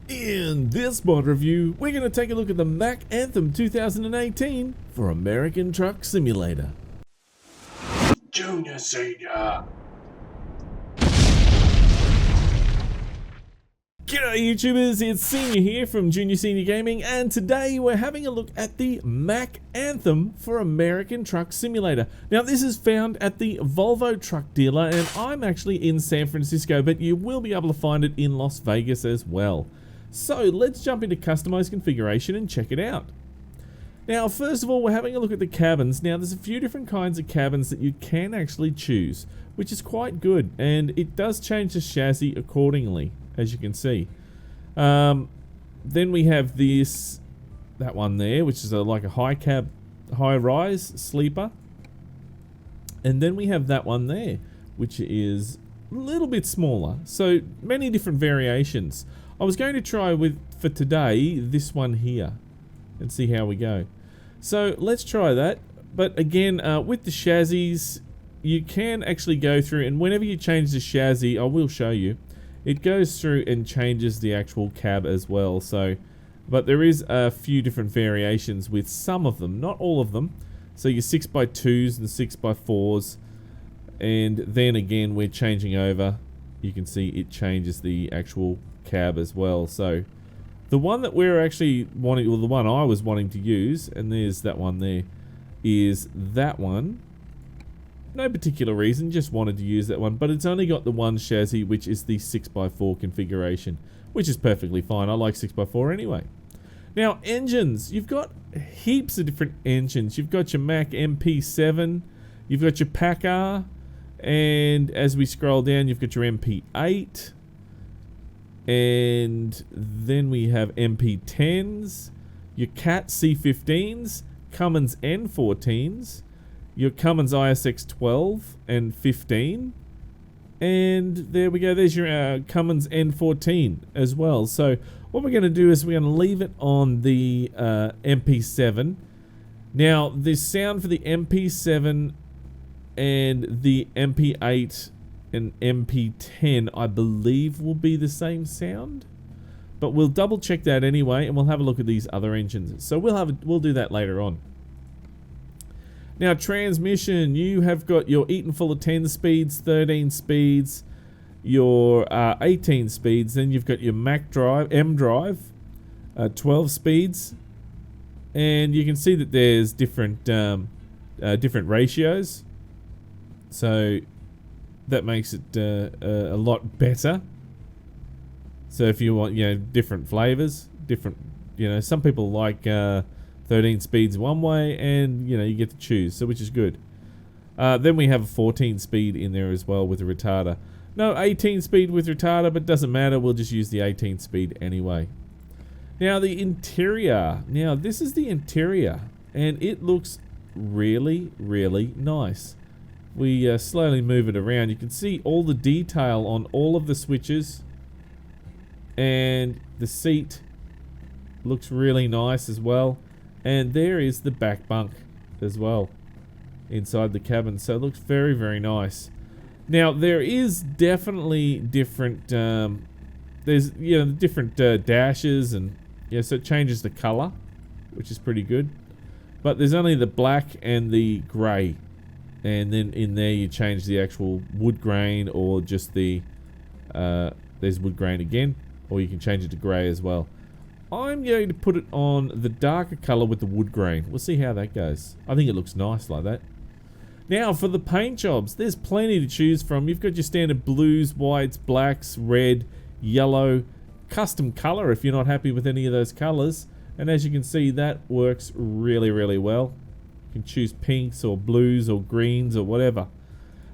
In this mod review, we're going to take a look at the Mack Anthem 2018 for American Truck Simulator. Junior, Senior. G'day YouTubers, it's Senior here from Junior Senior Gaming, and today we're having a look at the Mack Anthem for American Truck Simulator. Now this is found at the Volvo truck dealer, and I'm actually in San Francisco, but you will be able to find it in Las Vegas as well. So let's jump into customize configuration and check it out. Now first of all, we're having a look at the cabins. Now there's a few different kinds of cabins that you can actually choose, which is quite good, and it does change the chassis accordingly, as you can see. Then we have that one there, which is like a high rise sleeper. And then we have that one there, which is a little bit smaller. So many different variations. I was going to try for today this one here and see how we go. So let's try that. But again, with the chassis, you can actually go through, and whenever you change the chassis, I will show you, it goes through and changes the actual cab as well. So, but there is a few different variations with some of them, not all of them. So your 6x2s and 6x4s, and then again we're changing over. You can see it changes the actual cab as well. So the one that we're actually wanting, well, the one I was wanting to use, and there's that one there, is that one. No particular reason, just wanted to use that one, but it's only got the one chassis, which is the 6x4 configuration, which is perfectly fine. I like 6x4 anyway. Now engines, you've got heaps of different engines. You've got your Mack MP7, you've got your PACCAR, and as we scroll down, you've got your MP8, and then we have MP10s, your Cat C15s, Cummins N14s, your Cummins ISX 12 and 15, and there we go, there's your Cummins N14 as well. So what we're going to do is we're going to leave it on the MP7. Now the sound for the MP7 and the MP8 and MP10 I believe will be the same sound, but we'll double check that anyway, and we'll have a look at these other engines. So we'll do that later on. Now transmission, you have got your Eaton Fuller 10 speeds, 13 speeds, your 18 speeds, then you've got your Mack drive, M drive, 12 speeds, and you can see that there's different ratios, so that makes it a lot better. So if you want, different flavors, some people like 13 speeds one way, and you get to choose, so which is good. Then we have a 14 speed in there as well with a retarder. No 18 speed with retarder, but doesn't matter, we'll just use the 18 speed anyway. Now the interior. Now this is the interior, and it looks really, really nice. We slowly move it around. You can see all the detail on all of the switches, and the seat looks really nice as well. And there is the back bunk as well inside the cabin, so it looks very, very nice. Now there is definitely different there's different dashes, and so it changes the color, which is pretty good. But there's only the black and the gray, and then in there you change the actual wood grain, or just the there's wood grain again, or you can change it to gray as well. I'm going to put it on the darker color with the wood grain. We'll see how that goes. I think it looks nice like that. Now for the paint jobs, there's plenty to choose from. You've got your standard blues, whites, blacks, red, yellow, custom color if you're not happy with any of those colors. And as you can see, that works really, really well. You can choose pinks or blues or greens or whatever.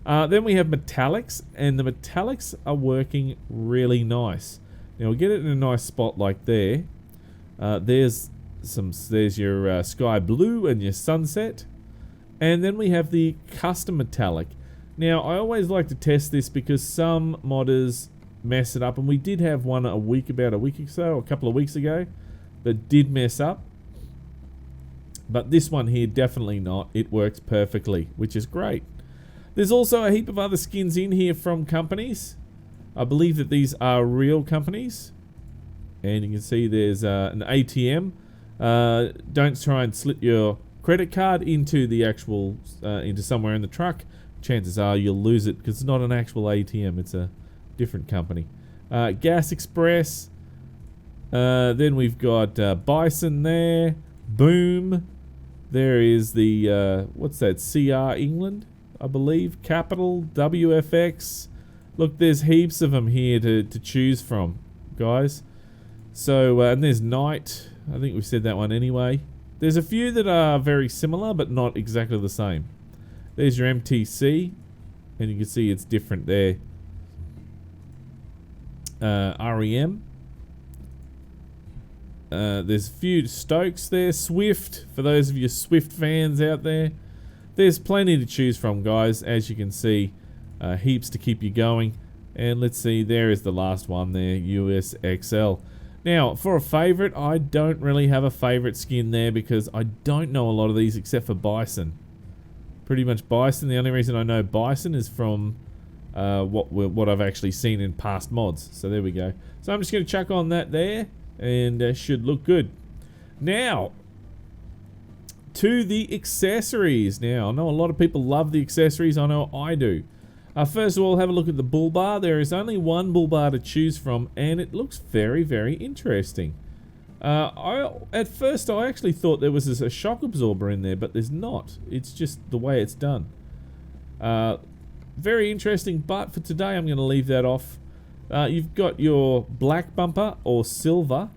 Then we have metallics, and the metallics are working really nice. Now we'll get it in a nice spot like there. There's your sky blue and your sunset, and then we have the custom metallic. Now I always like to test this because some modders mess it up, and we did have one about a week or so, a couple of weeks ago, that did mess up. But this one here, definitely not. It works perfectly, which is great. There's also a heap of other skins in here from companies. I believe that these are real companies. And you can see there's an ATM. Don't try and slip your credit card into the actual into somewhere in the truck. Chances are you'll lose it because it's not an actual ATM. It's a different company. Gas Express. Then we've got Bison there. Boom. There is the what's that? CR England, I believe. Capital, WFX. Look, there's heaps of them here to choose from, guys. So, and there's Knight. I think we said that one anyway. There's a few that are very similar, but not exactly the same. There's your MTC, and you can see it's different there. REM. There's a few Stokes there. Swift, for those of you Swift fans out there. There's plenty to choose from, guys, as you can see. Heaps to keep you going. And let's see, there is the last one there, USXL. Now, for a favourite, I don't really have a favourite skin there because I don't know a lot of these except for Bison. Pretty much Bison. The only reason I know Bison is from what I've actually seen in past mods. So there we go. So I'm just going to chuck on that there, and should look good. Now, to the accessories. Now, I know a lot of people love the accessories. I know I do. First of all, have a look at the bull bar. There is only one bull bar to choose from, and it looks very, very interesting. At first, I actually thought there was a shock absorber in there, but there's not. It's just the way it's done. Very interesting, but for today, I'm going to leave that off. You've got your black bumper or silver,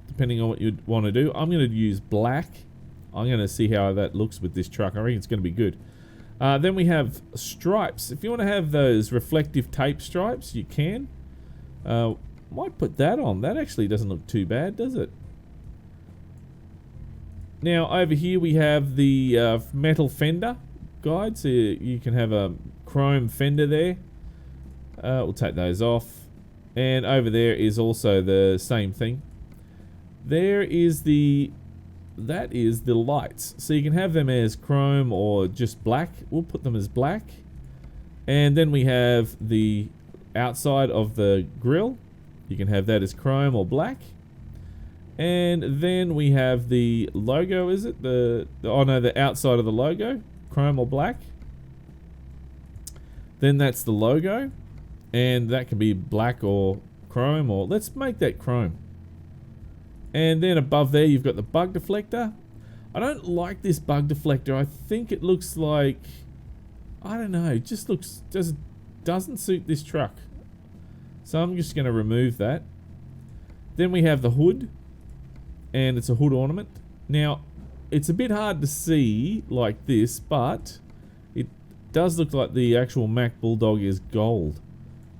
depending on what you want to do. I'm going to use black. I'm going to see how that looks with this truck. I reckon it's going to be good. Then we have stripes. If you want to have those reflective tape stripes, you can. Might put that on. That actually doesn't look too bad, does it? Now, over here we have the metal fender guide. So you can have a chrome fender there. We'll take those off. And over there is also the same thing. There is that is the lights. So you can have them as chrome or just black. We'll put them as black. And then we have the outside of the grill. You can have that as chrome or black. And then we have the logo, is it? The outside of the logo, chrome or black. Then that's the logo. And that can be black or chrome, or let's make that chrome. And then above there you've got the bug deflector. I don't like this bug deflector. I think it looks like, I don't know, it just doesn't suit this truck. So I'm just going to remove that. Then we have the hood, and it's a hood ornament. Now, it's a bit hard to see like this, but it does look like the actual Mack Bulldog is gold.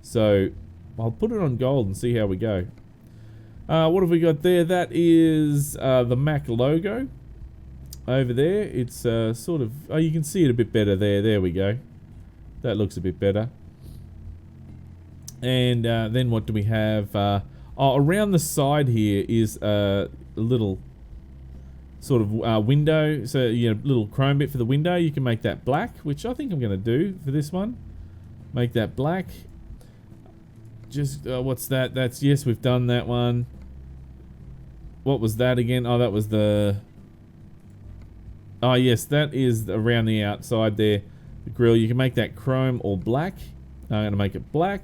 So I'll put it on gold and see how we go. What have we got there? That is the Mack logo over there. It's sort of, oh, you can see it a bit better there. There we go. That looks a bit better. And then what do we have? Around the side here is a little sort of window. So, you know, little chrome bit for the window. You can make that black, which I think I'm going to do for this one. Make that black. Just, what's that? That's, yes, we've done that one. What was that again? Oh, that was the... Oh, yes, that is around the outside there. The grill, you can make that chrome or black. I'm going to make it black.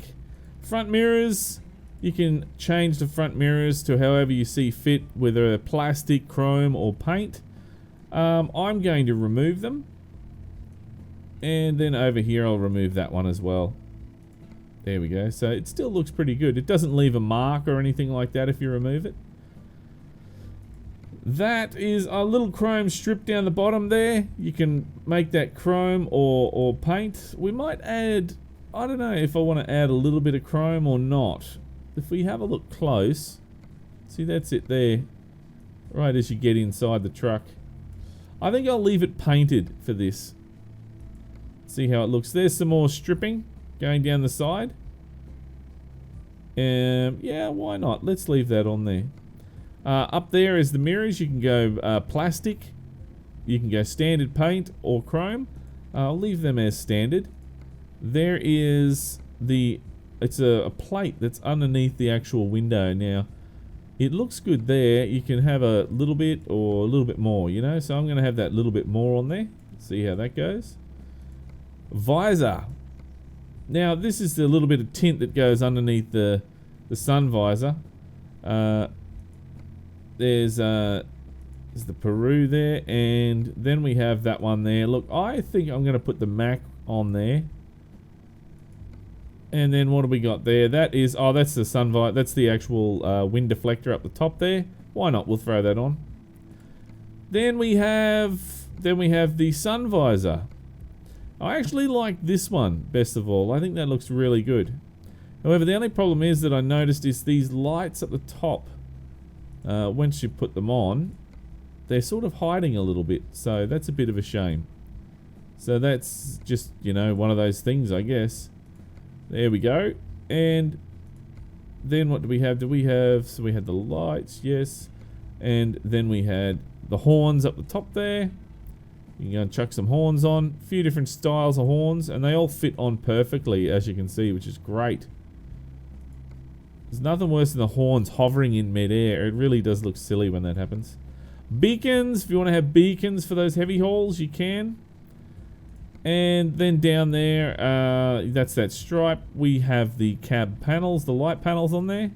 Front mirrors, you can change the front mirrors to however you see fit, whether plastic, chrome, or paint. I'm going to remove them. And then over here, I'll remove that one as well. There we go. So it still looks pretty good. It doesn't leave a mark or anything like that if you remove it. That is a little chrome strip down the bottom there. You can make that chrome or paint. We might add, I don't know if I want to add a little bit of chrome or not. If we have a look close, see, that's it there. Right as you get inside the truck. I think I'll leave it painted for this. See how it looks. There's some more stripping going down the side. Yeah, why not? Let's leave that on there. Up there is the mirrors. You can go plastic. You can go standard paint or chrome. I'll leave them as standard. There is the... It's a plate that's underneath the actual window. Now, It looks good there. You can have a little bit or a little bit more, you know. So I'm going to have that little bit more on there. See how that goes. Visor. Now this is the little bit of tint that goes underneath the sun visor. There's the Peru there, and then we have that one there. Look, I think I'm going to put the Mack on there. And then what do we got there? That is, oh, that's the sun visor. That's the actual wind deflector up the top there. Why not? We'll throw that on. Then we have the sun visor. I actually like this one best of all. I think that looks really good. However, the only problem is that I noticed is these lights at the top. Once you put them on, they're sort of hiding a little bit. So that's a bit of a shame. So that's just, you know, one of those things, I guess. There we go. And then what do we have? So we had the lights, yes. And then we had the horns up the top there. You can go and chuck some horns on. A few different styles of horns, and they all fit on perfectly, as you can see, which is great. There's nothing worse than the horns hovering in midair. It really does look silly when that happens. Beacons, if you want to have beacons for those heavy hauls, you can. And then down there, that's that stripe. We have the cab panels, the light panels on there.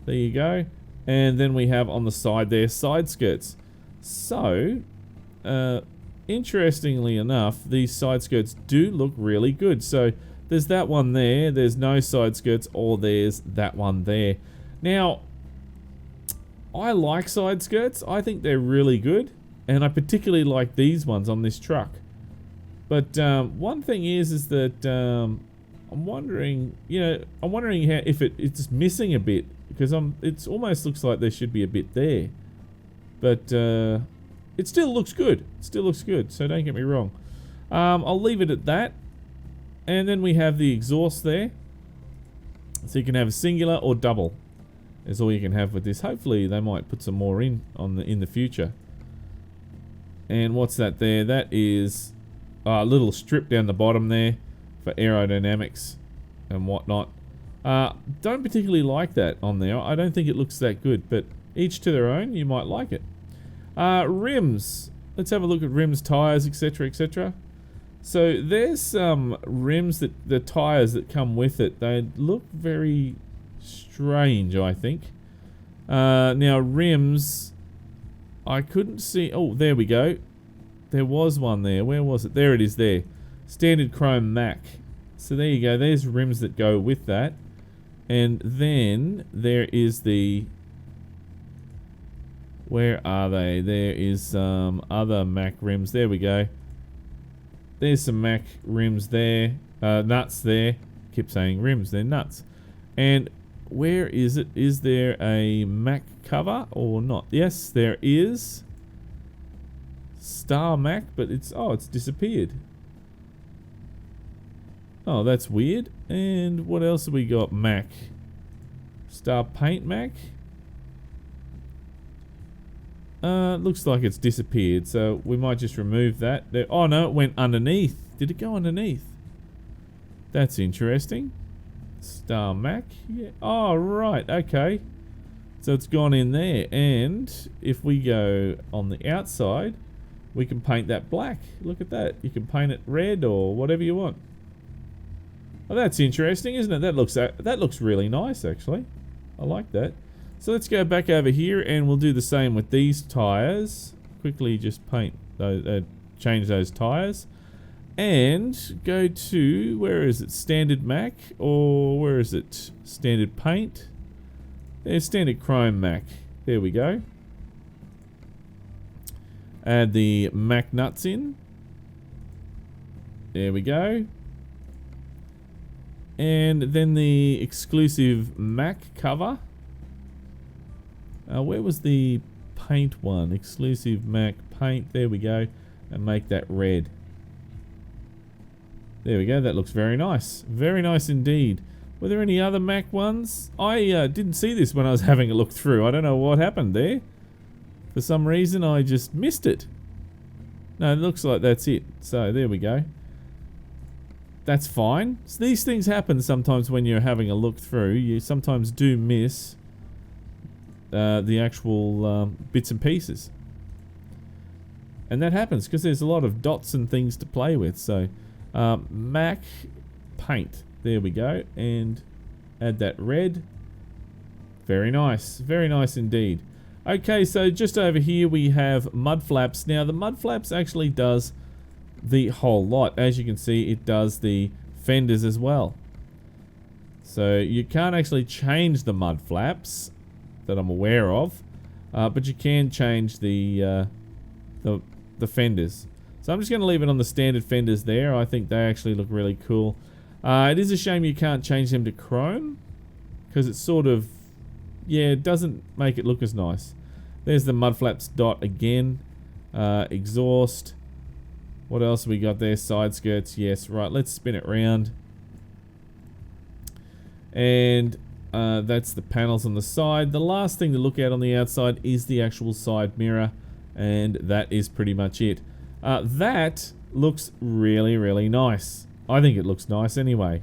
There you go. And then we have on the side there, side skirts. So, interestingly enough, these side skirts do look really good. So, there's that one there, there's no side skirts, or there's that one there. Now, I like side skirts. I think they're really good. And I particularly like these ones on this truck. But one thing is that I'm wondering, how if it's missing a bit, because it almost looks like there should be a bit there, but it still looks good. It still looks good. So don't get me wrong. I'll leave it at that, and then we have the exhaust there, so you can have a singular or double. Is all you can have with this. Hopefully they might put some more in the future. And what's that there? That is a little strip down the bottom there for aerodynamics and whatnot. Don't particularly like that on there. I don't think it looks that good, but each to their own. You might like it. Rims. Let's have a look at rims, tires, etc., etc. So there's some rims that the tires that come with it. They look very strange, I think. Now rims, I couldn't see. Oh, there we go. There was one there. Where was it? There it is there. Standard chrome Mack. So there you go. There's rims that go with that. And then there is the... Where are they? There is some other Mack rims. There we go. There's some Mack rims there. Nuts there. Keep saying rims. They're nuts. And where is it? Is there a Mack cover or not? Yes, there is. Star Mack, but it's disappeared. Oh, that's weird. And what else have we got? Mack. Star Paint Mack. Looks like it's disappeared, so we might just remove that. Oh no, it went underneath. Did it go underneath? That's interesting. Star Mack. Yeah. Oh, right. Okay. So it's gone in there, and if we go on the outside, we can paint that black. Look at that. You can paint it red or whatever you want. Oh, that's interesting, isn't it? That looks really nice, actually. I like that. So let's go back over here, and we'll do the same with these tires. Quickly, just paint those, change those tires, and go to, where is it? Standard Mack, or where is it? Standard paint. There's standard chrome Mack. There we go. Add the Mack nuts in. There we go. And then the exclusive Mack cover. Where was the paint one? Exclusive Mack paint. There we go. And make that red. There we go. That looks very nice. Very nice indeed. Were there any other Mack ones? I didn't see this when I was having a look through. I don't know what happened there. For some reason, I just missed it. No, it looks like that's it. So, there we go. That's fine. So these things happen sometimes when you're having a look through. You sometimes do miss the actual bits and pieces. And that happens because there's a lot of dots and things to play with. So Mack paint, there we go, and add that red. Very nice indeed. Okay, so just over here we have mud flaps. Now the mud flaps actually does the whole lot. As you can see, it does the fenders as well. So you can't actually change the mud flaps that I'm aware of, but you can change the fenders. So I'm just going to leave it on the standard fenders there. I think they actually look really cool. It is a shame you can't change them to chrome, because it's sort of, yeah, it doesn't make it look as nice. There's the mud flaps dot again. Exhaust. What else have we got there? Side skirts. Yes, right. Let's spin it round. And that's the panels on the side. The last thing to look at on the outside is the actual side mirror. And that is pretty much it. That looks really nice. I think it looks nice anyway.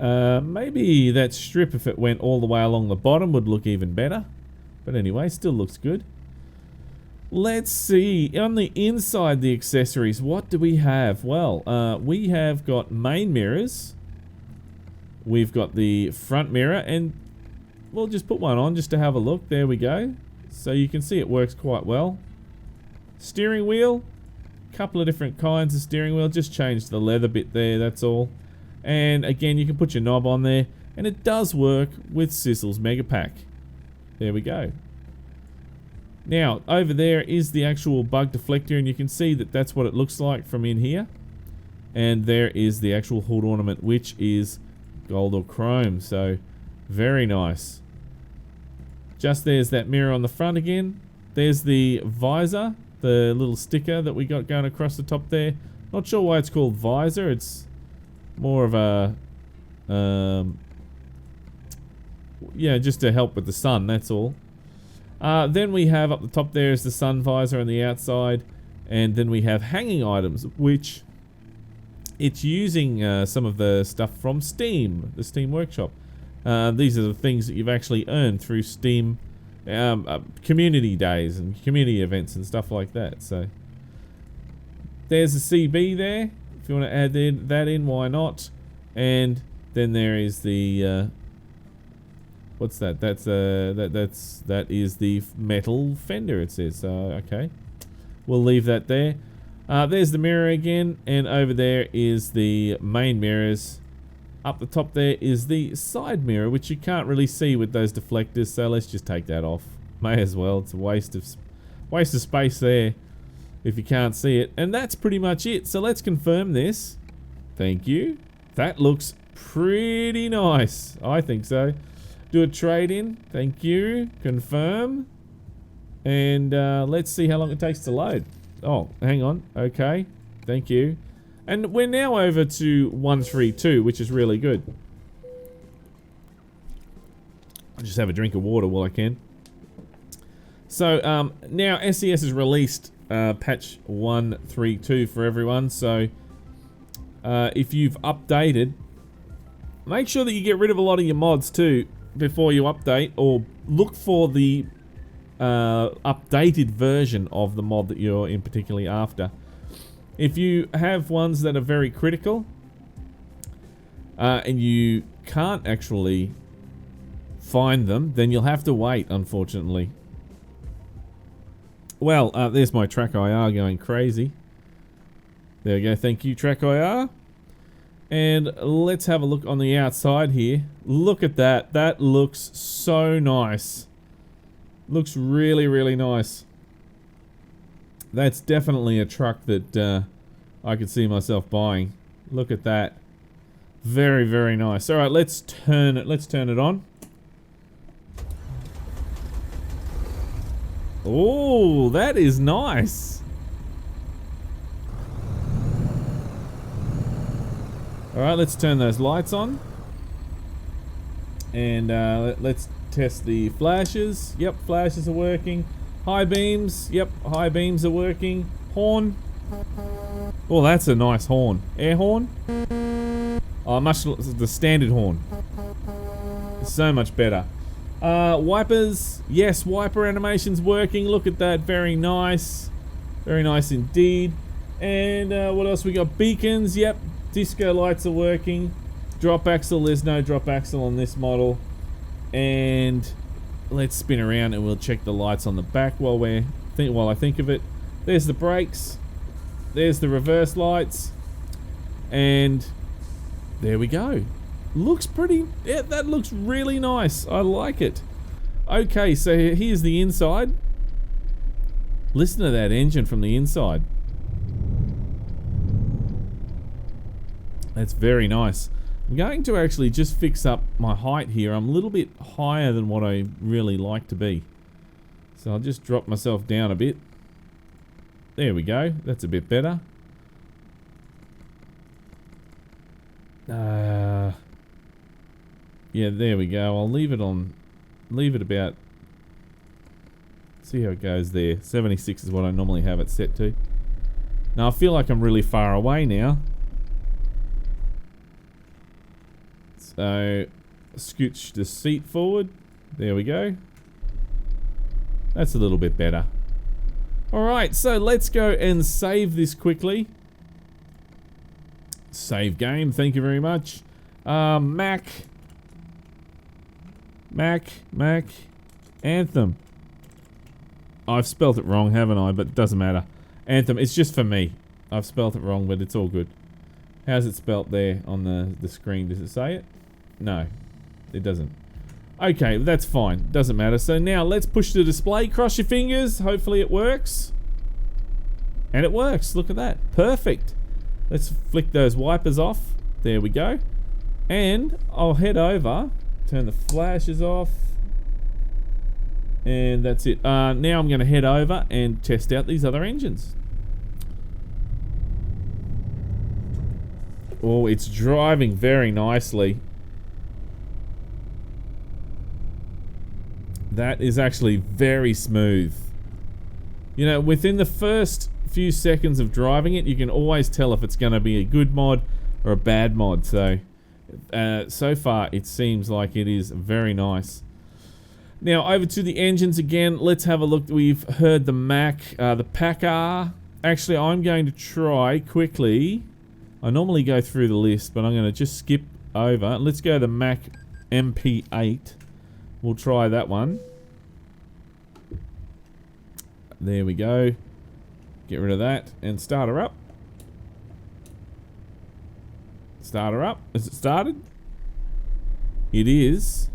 Maybe that strip, if it went all the way along the bottom, would look even better. But anyway, still looks good. Let's see. On the inside, the accessories, what do we have? Well, we have got main mirrors. We've got the front mirror, and we'll just put one on just to have a look. There we go. So you can see it works quite well. Steering wheel. Couple of different kinds of steering wheel. Just change the leather bit there, that's all. And again, you can put your knob on there, and it does work with Sissel's Mega Pack. There we go. Now, over there is the actual bug deflector, and you can see that that's what it looks like from in here. And there is the actual hood ornament, which is gold or chrome, so very nice. Just there's that mirror on the front again. There's the visor, the little sticker that we got going across the top there. Not sure why it's called visor. It's more of a yeah, just to help with the sun, that's all. Then we have up the top there is the sun visor on the outside, and then we have hanging items, which it's using some of the stuff from Steam, the Steam Workshop. These are the things that you've actually earned through Steam community days and community events and stuff like that. So there's a CB there. If you want to add that in, why not? And then there is the what's that? That is the metal fender, it says. Okay, we'll leave that there. There's the mirror again, and over there is the main mirrors. Up the top there is the side mirror, which you can't really see with those deflectors, so let's just take that off. May as well. It's a waste of space there if you can't see it. And that's pretty much it. So let's confirm this. Thank you. That looks pretty nice. I think so. Do a trade-in. Thank you. Confirm. And let's see how long it takes to load. Oh, hang on. Okay. Thank you. And we're now over to 132, which is really good. I'll just have a drink of water while I can. So now SES has released patch 132 for everyone. So if you've updated, make sure that you get rid of a lot of your mods too before you update, or look for the updated version of the mod that you're in particularly after. If you have ones that are very critical and you can't actually find them, then you'll have to wait, unfortunately. Well, there's my Track IR going crazy. There we go. Thank you, Track IR. And let's have a look on the outside here. Look at that. That looks so nice. Looks really nice. That's definitely a truck that I could see myself buying. Look at that. Very nice. All right, let's turn it on. Oh, that is nice. All right, let's turn those lights on. And let's test the flashes. Yep, flashes are working. High beams. Yep, high beams are working. Horn. Oh, that's a nice horn. Air horn. Oh, much the standard horn. It's so much better. Wipers. Yes, wiper animation's working. Look at that. Very nice. Very nice indeed. And what else we got? Beacons. Yep. Disco lights are working. Drop axle. There's no drop axle on this model. And let's spin around and we'll check the lights on the back while I think of it. There's the brakes. There's the reverse lights. And there we go. Looks pretty... Yeah, that looks really nice. I like it. Okay, so here's the inside. Listen to that engine from the inside. That's very nice. I'm going to actually just fix up my height here. I'm a little bit higher than what I really like to be. So I'll just drop myself down a bit. There we go. That's a bit better. Yeah, there we go. I'll leave it on... Leave it about... See how it goes there. 76 is what I normally have it set to. Now I feel like I'm really far away now. So, scooch the seat forward. There we go. That's a little bit better. Alright, so let's go and save this quickly. Save game, thank you very much. Mack Anthem. I've spelt it wrong, haven't I? But it doesn't matter. Anthem, it's just for me. I've spelt it wrong, but it's all good. How's it spelt there on the screen? Does it say it? No, it doesn't. Okay, that's fine. Doesn't matter. So now let's push the display. Cross your fingers. Hopefully it works. And it works. Look at that. Perfect. Let's flick those wipers off. There we go. And I'll head over. Turn the flashes off. And that's it. Now I'm going to head over and test out these other engines. Oh, it's driving very nicely. That is actually very smooth. You know, within the first few seconds of driving it, you can always tell if it's going to be a good mod or a bad mod. So, so far it seems like it is very nice. Now over to the engines again. Let's have a look. We've heard the Mack, the Packard. Actually, I'm going to try quickly. I normally go through the list, but I'm going to just skip over. Let's go to the Mack MP8. We'll try that one. There we go. Get rid of that and start her up. Start her up. Is it started? It is.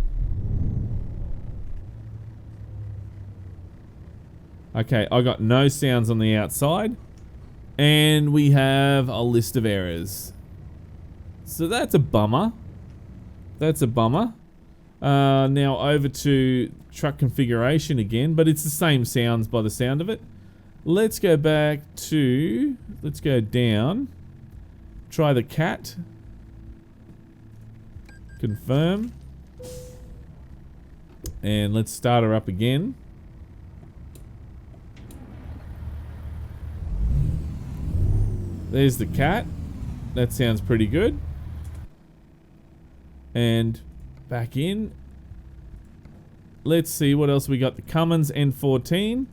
Okay, I got no sounds on the outside. And we have a list of errors. So that's a bummer. That's a bummer. Now over to truck configuration again, but it's the same sounds by the sound of it. Let's go back to, let's go down. Try the cat. Confirm. And let's start her up again. There's the cat. That sounds pretty good. And back in. Let's see what else we got. The Cummins N14.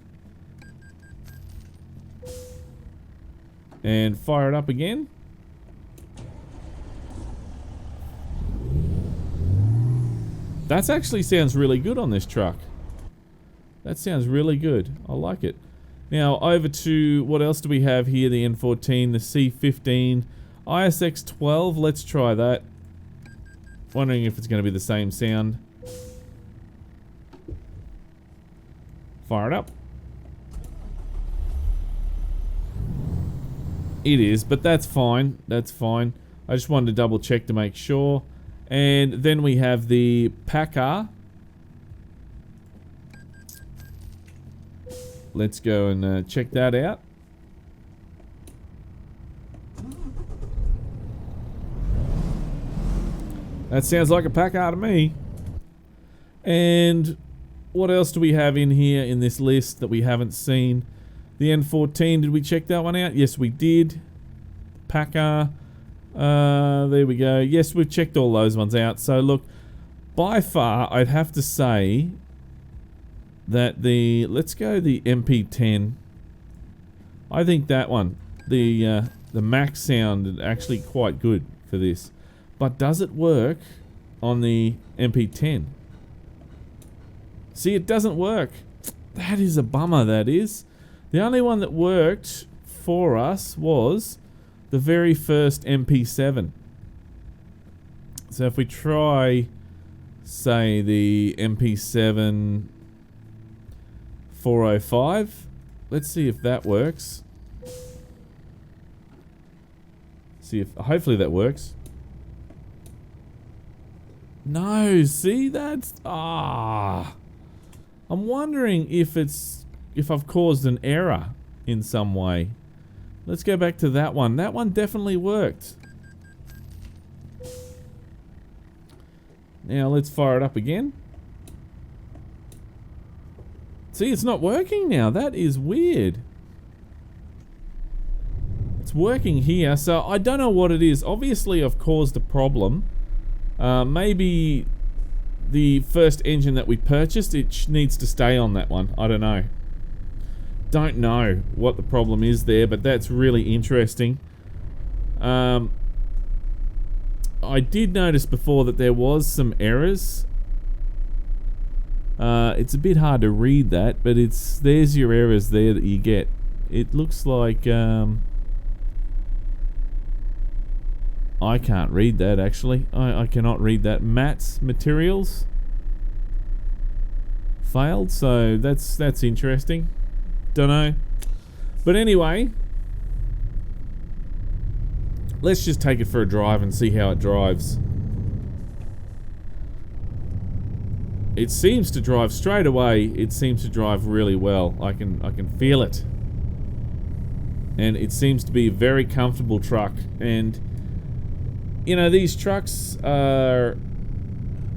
And fire it up again. That actually sounds really good on this truck. That sounds really good. I like it. Now over to, what else do we have here? The N14, the C15, ISX12. Let's try that. Wondering if it's going to be the same sound. Fire it up. It is, but that's fine. That's fine. I just wanted to double check to make sure. And then we have the Packard. Let's go and check that out. That sounds like a Packard to me. And what else do we have in here in this list that we haven't seen? The N14, did we check that one out? Yes, we did. Packard. There we go. Yes, we've checked all those ones out. So look, by far, I'd have to say that let's go the MP10. I think that one, the Mack sound, actually quite good for this. But does it work on the MP10? See, it doesn't work. That is a bummer, that is. The only one that worked for us was the very first MP7. So if we try, say, the MP7 405, let's see if that works. Hopefully that works. No, see, that's I'm wondering if I've caused an error in some way. Let's go back to that one. That one definitely worked. Now let's fire it up again. See, it's not working now. That is weird. It's working here, so I don't know what it is. Obviously, I've caused a problem. Maybe the first engine that we purchased, it needs to stay on that one. I don't know. Don't know what the problem is there, but that's really interesting. I did notice before that there was some errors. It's a bit hard to read that, but there's your errors there that you get. It looks like I can't read that actually. I cannot read that. Matt's materials failed, so that's interesting. Don't know. But anyway, let's just take it for a drive and see how it drives. It seems to drive straight away. It seems to drive really well. I can feel it. And it seems to be a very comfortable truck. And you know, these trucks are,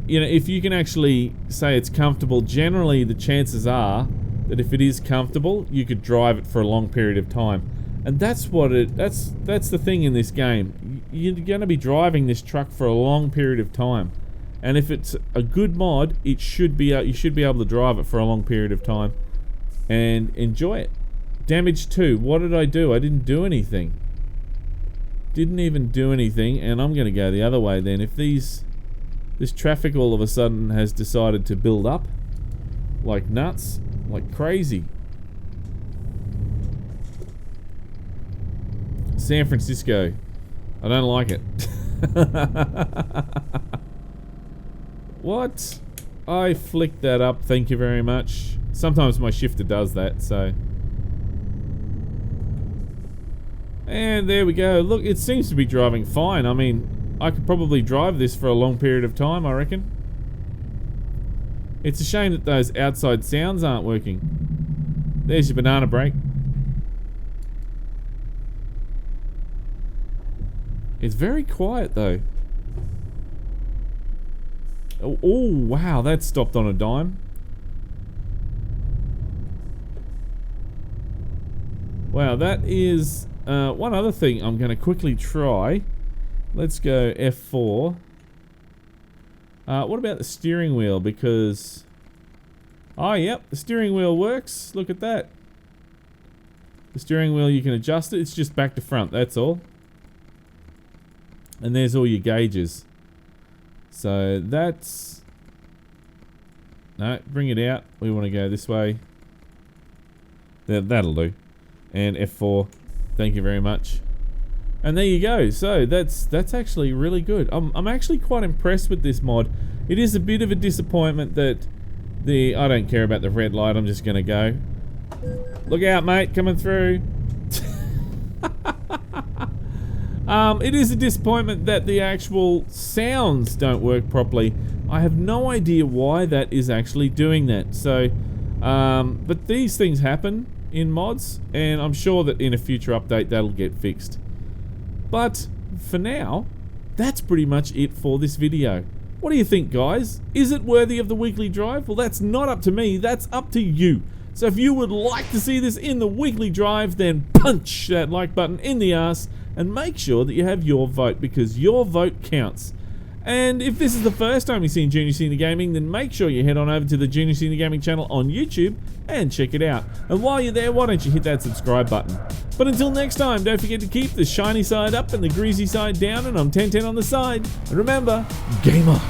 you know, if you can actually say it's comfortable, generally the chances are that if it is comfortable, you could drive it for a long period of time. And that's the thing in this game. You're going to be driving this truck for a long period of time. And if it's a good mod, you should be able to drive it for a long period of time and enjoy it. Damage 2. What did I do? I didn't do anything. Didn't even do anything, and I'm going to go the other way then. If this traffic all of a sudden has decided to build up like nuts, like crazy. San Francisco. I don't like it. What? I flicked that up, thank you very much. Sometimes my shifter does that, so. And there we go. Look, it seems to be driving fine. I mean, I could probably drive this for a long period of time, I reckon. It's a shame that those outside sounds aren't working. There's your banana break. It's very quiet though. Oh, wow, that stopped on a dime. Wow, that is one other thing I'm going to quickly try. Let's go F4. What about the steering wheel? Because, oh, yep, the steering wheel works. Look at that. The steering wheel, you can adjust it. It's just back to front, that's all. And there's all your gauges. So that's... No, bring it out. We want to go this way. That'll do. And F4. Thank you very much. And there you go. So that's actually really good. I'm actually quite impressed with this mod. It is a bit of a disappointment that I don't care about the red light. I'm just gonna go. Look out, mate, coming through. It is a disappointment that the actual sounds don't work properly. I have no idea why that is actually doing that. So, but these things happen in mods, and I'm sure that in a future update that'll get fixed. But for now, that's pretty much it for this video. What do you think, guys? Is it worthy of the weekly drive? Well, that's not up to me, that's up to you. So if you would like to see this in the weekly drive, then punch that like button in the arse and make sure that you have your vote, because your vote counts. And if this is the first time you've seen Junior Senior Gaming, then make sure you head on over to the Junior Senior Gaming channel on YouTube and check it out. And while you're there, why don't you hit that subscribe button? But until next time, don't forget to keep the shiny side up and the greasy side down, and I'm 1010 on the side. And remember, game on!